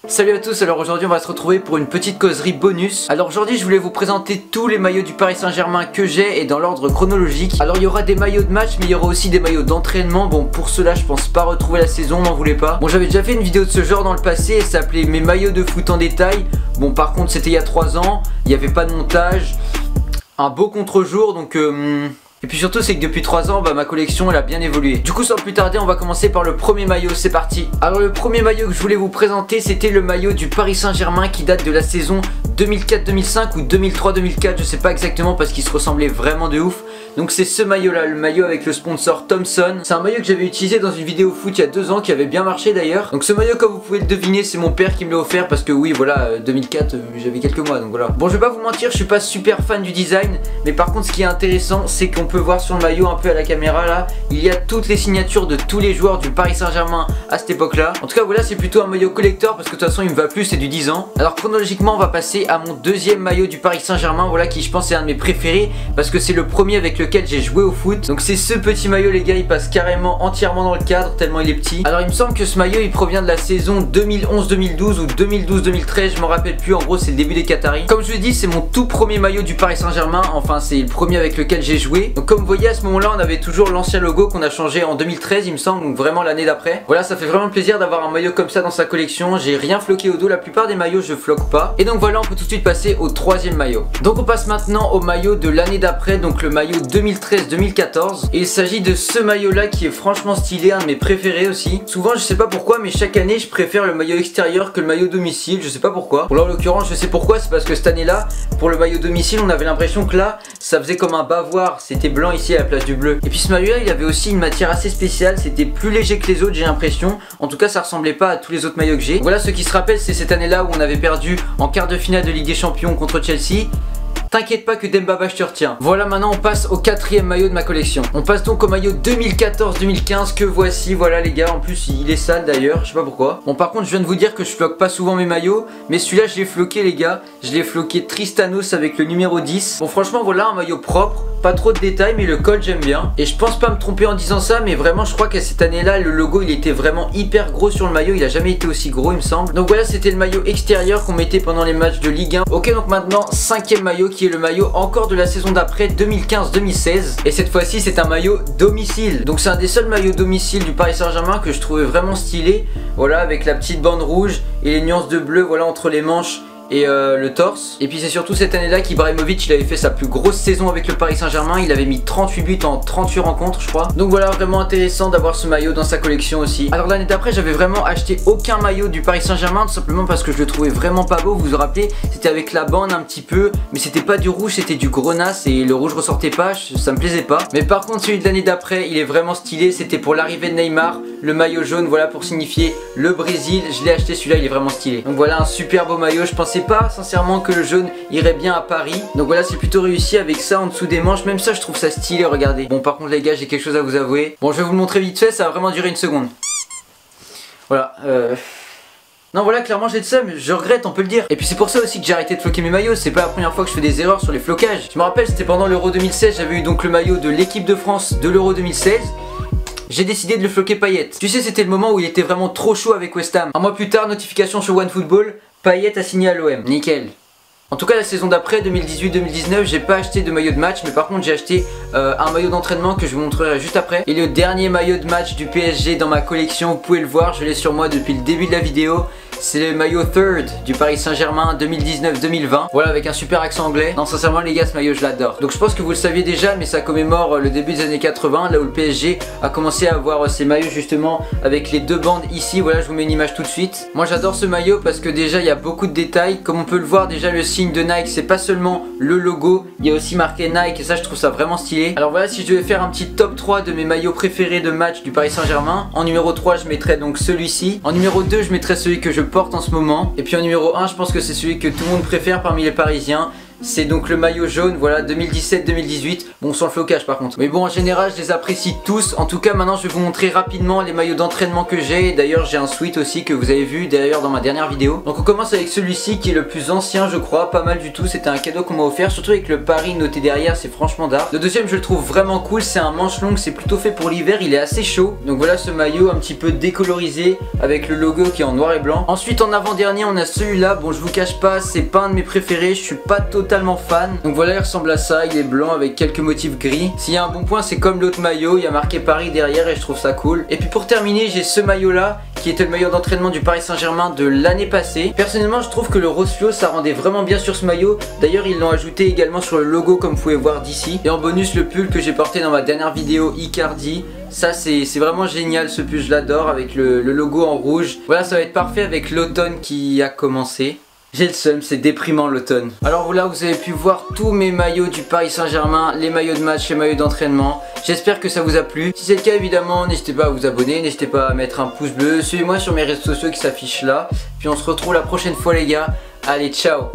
Salut à tous, alors aujourd'hui on va se retrouver pour une petite causerie bonus. Alors aujourd'hui je voulais vous présenter tous les maillots du Paris Saint-Germain que j'ai et dans l'ordre chronologique. Alors il y aura des maillots de match mais il y aura aussi des maillots d'entraînement. Bon pour cela je pense pas retrouver la saison, m'en voulez pas. Bon j'avais déjà fait une vidéo de ce genre dans le passé et ça s'appelait mes maillots de foot en détail. Bon par contre c'était il y a 3 ans, il n'y avait pas de montage, un beau contre-jour donc Et puis surtout c'est que depuis 3 ans ma collection elle a bien évolué. Du coup sans plus tarder on va commencer par le premier maillot, c'est parti. Alors le premier maillot que je voulais vous présenter c'était le maillot du Paris Saint-Germain qui date de la saison 2004-2005 ou 2003-2004, je sais pas exactement parce qu'il se ressemblait vraiment de ouf. Donc c'est ce maillot là, le maillot avec le sponsor Thomson. C'est un maillot que j'avais utilisé dans une vidéo foot il y a 2 ans qui avait bien marché d'ailleurs. Donc ce maillot comme vous pouvez le deviner c'est mon père qui me l'a offert parce que oui voilà 2004 j'avais quelques mois donc voilà. Bon je vais pas vous mentir je suis pas super fan du design mais par contre ce qui est intéressant c'est qu'on peut voir sur le maillot un peu à la caméra là, il y a toutes les signatures de tous les joueurs du Paris Saint-Germain à cette époque là. En tout cas voilà c'est plutôt un maillot collector parce que de toute façon il me va plus, c'est du 10 ans. Alors chronologiquement on va passer à mon deuxième maillot du Paris Saint-Germain, voilà qui je pense est un de mes préférés parce que c'est le premier avec lequel j'ai joué au foot. Donc c'est ce petit maillot les gars, il passe carrément entièrement dans le cadre tellement il est petit. Alors il me semble que ce maillot il provient de la saison 2011-2012 ou 2012-2013, je m'en rappelle plus, en gros c'est le début des Qataris. Comme je vous dis c'est mon tout premier maillot du Paris Saint-Germain, enfin c'est le premier avec lequel j'ai joué. Donc comme vous voyez à ce moment là on avait toujours l'ancien logo qu'on a changé en 2013 il me semble, donc vraiment l'année d'après. Voilà ça fait vraiment plaisir d'avoir un maillot comme ça dans sa collection, j'ai rien floqué au dos, la plupart des maillots je floque pas. Et donc voilà on peut tout de suite passer au troisième maillot. Donc on passe maintenant au maillot de l'année d'après, donc le maillot 2013-2014. Et il s'agit de ce maillot là qui est franchement stylé, un de mes préférés aussi. Souvent je sais pas pourquoi mais chaque année je préfère le maillot extérieur que le maillot domicile, je sais pas pourquoi. Bon là en l'occurrence je sais pourquoi, c'est parce que cette année là pour le maillot domicile on avait l'impression que là ça faisait comme un bavoir, c'était blanc ici à la place du bleu. Et puis ce maillot là il avait aussi une matière assez spéciale, c'était plus léger que les autres j'ai l'impression. En tout cas ça ressemblait pas à tous les autres maillots que j'ai. Voilà ceux qui se rappellent c'est cette année là où on avait perdu en quart de finale de Ligue des Champions contre Chelsea. T'inquiète pas que Dembaba je te retiens. Voilà maintenant on passe au quatrième maillot de ma collection. On passe donc au maillot 2014-2015 que voici, voilà les gars, en plus il est sale d'ailleurs, je sais pas pourquoi. Bon par contre je viens de vous dire que je floque pas souvent mes maillots, mais celui-là je l'ai floqué les gars, je l'ai floqué Tristanos avec le numéro 10. Bon franchement voilà un maillot propre, pas trop de détails mais le col j'aime bien. Et je pense pas me tromper en disant ça mais vraiment je crois qu'à cette année là le logo il était vraiment hyper gros sur le maillot, il a jamais été aussi gros il me semble. Donc voilà c'était le maillot extérieur qu'on mettait pendant les matchs de Ligue 1. Ok donc maintenant cinquième maillot qui est le maillot encore de la saison d'après 2015-2016 et cette fois-ci c'est un maillot domicile. Donc c'est un des seuls maillots domicile du Paris Saint-Germain que je trouvais vraiment stylé. Voilà avec la petite bande rouge et les nuances de bleu voilà entre les manches et le torse. Et puis c'est surtout cette année là qu'Ibrahimovic il avait fait sa plus grosse saison avec le Paris Saint-Germain, il avait mis 38 buts en 38 rencontres je crois. Donc voilà vraiment intéressant d'avoir ce maillot dans sa collection aussi. Alors l'année d'après j'avais vraiment acheté aucun maillot du Paris Saint-Germain tout simplement parce que je le trouvais vraiment pas beau, vous vous rappelez, c'était avec la bande un petit peu mais c'était pas du rouge, c'était du grenasse et le rouge ressortait pas, ça me plaisait pas. Mais par contre celui de l'année d'après il est vraiment stylé, c'était pour l'arrivée de Neymar, le maillot jaune voilà pour signifier le Brésil, je l'ai acheté celui-là, il est vraiment stylé. Donc voilà un super beau maillot, je pensais pas sincèrement que le jaune irait bien à Paris. Donc voilà c'est plutôt réussi avec ça en dessous des manches. Même ça je trouve ça stylé, regardez. Bon par contre les gars j'ai quelque chose à vous avouer. Bon je vais vous le montrer vite fait, ça va vraiment durer une seconde. Voilà non voilà clairement j'ai le seum, je regrette on peut le dire. Et puis c'est pour ça aussi que j'ai arrêté de floquer mes maillots. C'est pas la première fois que je fais des erreurs sur les flocages. Je me rappelle c'était pendant l'Euro 2016, j'avais eu donc le maillot de l'équipe de France de l'Euro 2016. J'ai décidé de le floquer Payet. Tu sais c'était le moment où il était vraiment trop chaud avec West Ham. Un mois plus tard notification sur OneFootball, Payet a signé à l'OM. Nickel. En tout cas la saison d'après 2018-2019 j'ai pas acheté de maillot de match mais par contre j'ai acheté un maillot d'entraînement que je vous montrerai juste après. Et le dernier maillot de match du PSG dans ma collection, vous pouvez le voir, je l'ai sur moi depuis le début de la vidéo. C'est le maillot Third du Paris Saint-Germain 2019-2020. Voilà avec un super accent anglais. Non sincèrement les gars ce maillot je l'adore. Donc je pense que vous le saviez déjà mais ça commémore le début des années 80 là où le PSG a commencé à avoir ses maillots justement avec les 2 bandes ici. Voilà je vous mets une image tout de suite. Moi j'adore ce maillot parce que déjà il y a beaucoup de détails. Comme on peut le voir déjà le signe de Nike c'est pas seulement le logo, il y a aussi marqué Nike et ça je trouve ça vraiment stylé. Alors voilà si je devais faire un petit top 3 de mes maillots préférés de match du Paris Saint-Germain, en numéro 3 je mettrais donc celui-ci. En numéro 2 je mettrais celui que je porte en ce moment. Et puis en numéro 1 je pense que c'est celui que tout le monde préfère parmi les Parisiens. c'est donc le maillot jaune, voilà 2017-2018. Bon, sans le flocage par contre. Mais bon, en général je les apprécie tous. En tout cas maintenant je vais vous montrer rapidement les maillots d'entraînement que j'ai. D'ailleurs j'ai un sweat aussi que vous avez vu d'ailleurs dans ma dernière vidéo. Donc on commence avec celui-ci qui est le plus ancien je crois, pas mal du tout. C'était un cadeau qu'on m'a offert, surtout avec le Paris noté derrière, c'est franchement d'art. Le deuxième je le trouve vraiment cool, c'est un manche longue, c'est plutôt fait pour l'hiver, il est assez chaud. Donc voilà ce maillot un petit peu décolorisé avec le logo qui est en noir et blanc. Ensuite en avant-dernier on a celui-là, bon je vous cache pas, c'est pas un de mes préférés, je suis pas totalement fan. Donc voilà, il ressemble à ça, il est blanc avec quelques motifs gris. S'il y a un bon point, c'est comme l'autre maillot, il y a marqué Paris derrière et je trouve ça cool. Et puis pour terminer, j'ai ce maillot là qui était le maillot d'entraînement du Paris Saint-Germain de l'année passée. Personnellement je trouve que le rose fluo ça rendait vraiment bien sur ce maillot. D'ailleurs ils l'ont ajouté également sur le logo comme vous pouvez voir d'ici. Et en bonus le pull que j'ai porté dans ma dernière vidéo Icardi. Ça c'est vraiment génial ce pull, je l'adore avec le logo en rouge. Voilà, ça va être parfait avec l'automne qui a commencé. J'ai le seum, c'est déprimant l'automne. Alors là vous avez pu voir tous mes maillots du Paris Saint-Germain, les maillots de match, les maillots d'entraînement. J'espère que ça vous a plu. Si c'est le cas évidemment n'hésitez pas à vous abonner, n'hésitez pas à mettre un pouce bleu. Suivez-moi sur mes réseaux sociaux qui s'affichent là. Puis on se retrouve la prochaine fois les gars. Allez ciao.